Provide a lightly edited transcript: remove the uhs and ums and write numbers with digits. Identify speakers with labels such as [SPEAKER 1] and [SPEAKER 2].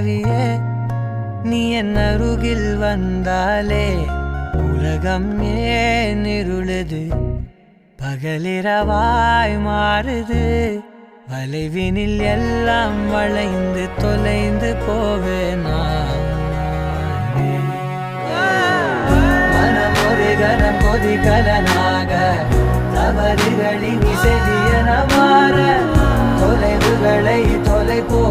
[SPEAKER 1] நிலவியே நீ என் அருகில் வந்தாலே உலகம் ஏன் இருளுது பகலிரவாய் மாறுது வளைவினில் எல்லாம் வளைந்து தொலைந்து போவேனா மனம் ஒரு கணம் கொதிகலனாக தவறுகளின் இசையன மாற தொலைவுகளை தொலை போ